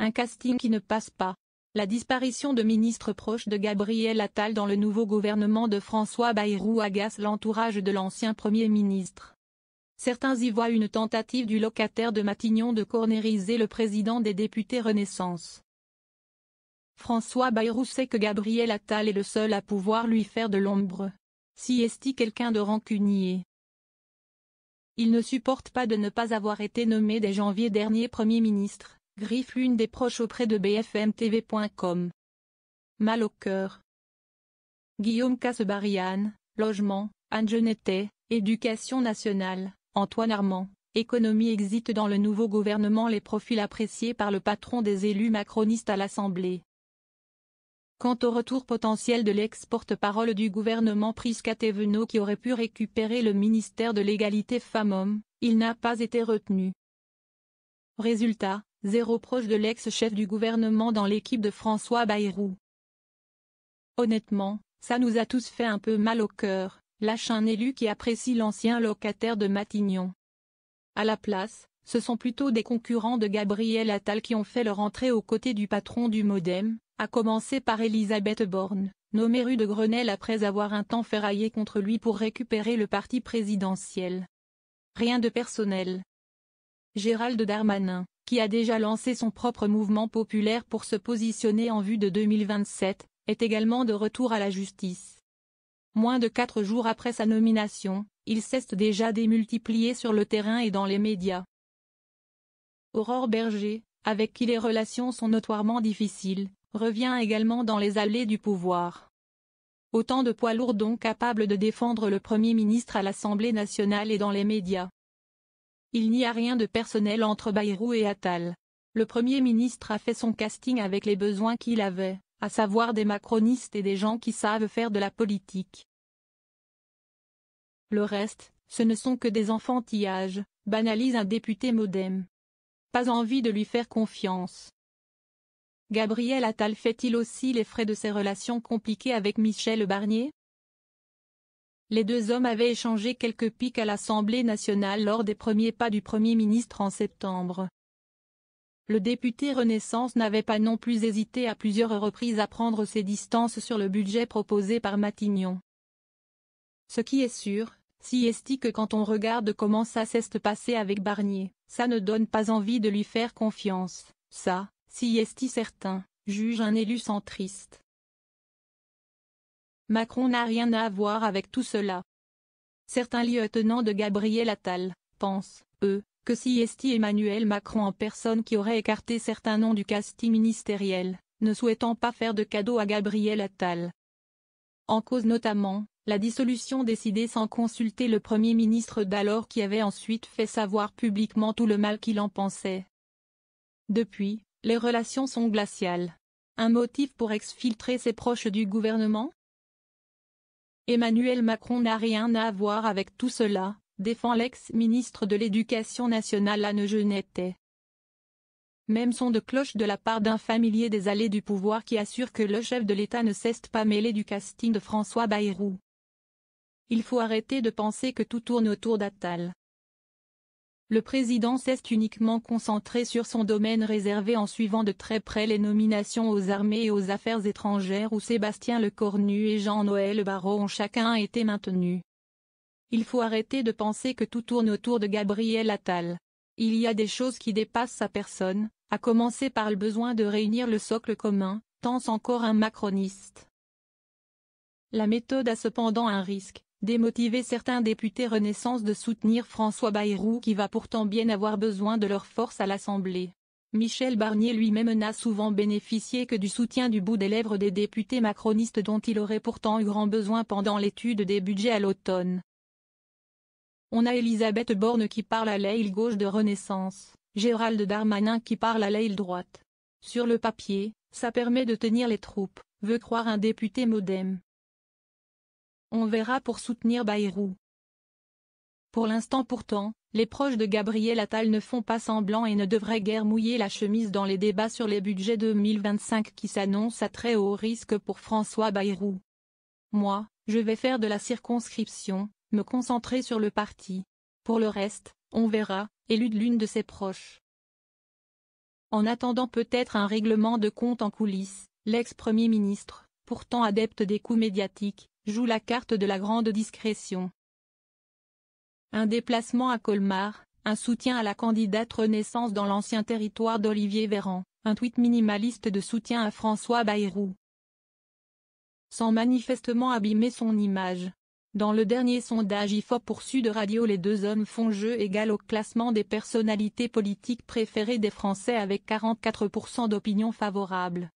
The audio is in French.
Un casting qui ne passe pas. La disparition de ministres proches de Gabriel Attal dans le nouveau gouvernement de François Bayrou agace l'entourage de l'ancien Premier ministre. Certains y voient une tentative du locataire de Matignon de cornériser le président des députés Renaissance. François Bayrou sait que Gabriel Attal est le seul à pouvoir lui faire de l'ombre. Si est-il quelqu'un de rancunier. Il ne supporte pas de ne pas avoir été nommé dès janvier dernier Premier ministre, griffe l'une des proches auprès de bfmtv.com. Mal au cœur. Guillaume Kasbarian, logement, Anne Genetet, éducation nationale, Antoine Armand, économie exit dans le nouveau gouvernement les profils appréciés par le patron des élus macronistes à l'Assemblée. Quant au retour potentiel de l'ex-porte-parole du gouvernement Prisca Thévenot qui aurait pu récupérer le ministère de l'égalité femmes-hommes, il n'a pas été retenu. Résultat, 0 proche de l'ex-chef du gouvernement dans l'équipe de François Bayrou. Honnêtement, ça nous a tous fait un peu mal au cœur, lâche un élu qui apprécie l'ancien locataire de Matignon. À la place, ce sont plutôt des concurrents de Gabriel Attal qui ont fait leur entrée aux côtés du patron du MoDem, à commencer par Elisabeth Borne, nommée rue de Grenelle après avoir un temps ferraillé contre lui pour récupérer le parti présidentiel. Rien de personnel. Gérald Darmanin, qui a déjà lancé son propre mouvement populaire pour se positionner en vue de 2027, est également de retour à la justice. Moins de 4 jours après sa nomination, il cesse déjà démultiplié sur le terrain et dans les médias. Aurore Berger, avec qui les relations sont notoirement difficiles, revient également dans les allées du pouvoir. Autant de poids lourds donc capables de défendre le Premier ministre à l'Assemblée nationale et dans les médias. Il n'y a rien de personnel entre Bayrou et Attal. Le Premier ministre a fait son casting avec les besoins qu'il avait, à savoir des macronistes et des gens qui savent faire de la politique. Le reste, ce ne sont que des enfantillages, banalise un député MoDem. Pas envie de lui faire confiance. Gabriel Attal fait-il aussi les frais de ses relations compliquées avec Michel Barnier? Les deux hommes avaient échangé quelques piques à l'Assemblée nationale lors des premiers pas du Premier ministre en septembre. Le député Renaissance n'avait pas non plus hésité à plusieurs reprises à prendre ses distances sur le budget proposé par Matignon. Ce qui est sûr, si est que quand on regarde comment ça s'est passé avec Barnier, ça ne donne pas envie de lui faire confiance, ça, si est certain, juge un élu centriste. Macron n'a rien à voir avec tout cela. Certains lieutenants de Gabriel Attal pensent, eux, que si est Emmanuel Macron en personne qui aurait écarté certains noms du casting ministériel, ne souhaitant pas faire de cadeau à Gabriel Attal. En cause notamment, la dissolution décidée sans consulter le Premier ministre d'alors qui avait ensuite fait savoir publiquement tout le mal qu'il en pensait. Depuis, les relations sont glaciales. Un motif pour exfiltrer ses proches du gouvernement? Emmanuel Macron n'a rien à voir avec tout cela, défend l'ex-ministre de l'Éducation nationale Anne Genetet. Même son de cloche de la part d'un familier des allées du pouvoir qui assure que le chef de l'État ne s'est pas mêlé du casting de François Bayrou. Il faut arrêter de penser que tout tourne autour d'Attal. Le président s'est uniquement concentré sur son domaine réservé en suivant de très près les nominations aux armées et aux affaires étrangères où Sébastien Lecornu et Jean-Noël Barrot ont chacun été maintenus. Il faut arrêter de penser que tout tourne autour de Gabriel Attal. Il y a des choses qui dépassent sa personne, à commencer par le besoin de réunir le socle commun, pense encore un macroniste. La méthode a cependant un risque, démotiver certains députés Renaissance de soutenir François Bayrou qui va pourtant bien avoir besoin de leur force à l'Assemblée. Michel Barnier lui-même n'a souvent bénéficié que du soutien du bout des lèvres des députés macronistes dont il aurait pourtant eu grand besoin pendant l'étude des budgets à l'automne. On a Elisabeth Borne qui parle à l'aile gauche de Renaissance, Gérald Darmanin qui parle à l'aile droite. Sur le papier, ça permet de tenir les troupes, veut croire un député MoDem. On verra pour soutenir Bayrou. Pour l'instant pourtant, les proches de Gabriel Attal ne font pas semblant et ne devraient guère mouiller la chemise dans les débats sur les budgets 2025 qui s'annoncent à très haut risque pour François Bayrou. Moi, je vais faire de la circonscription, me concentrer sur le parti. Pour le reste, on verra, élu de l'une de ses proches. En attendant peut-être un règlement de compte en coulisses, l'ex-premier ministre, pourtant adepte des coups médiatiques, joue la carte de la grande discrétion. Un déplacement à Colmar, un soutien à la candidate Renaissance dans l'ancien territoire d'Olivier Véran, un tweet minimaliste de soutien à François Bayrou. Sans manifestement abîmer son image. Dans le dernier sondage IFOP pour Sud Radio, les deux hommes font jeu égal au classement des personnalités politiques préférées des Français avec 44% d'opinion favorable.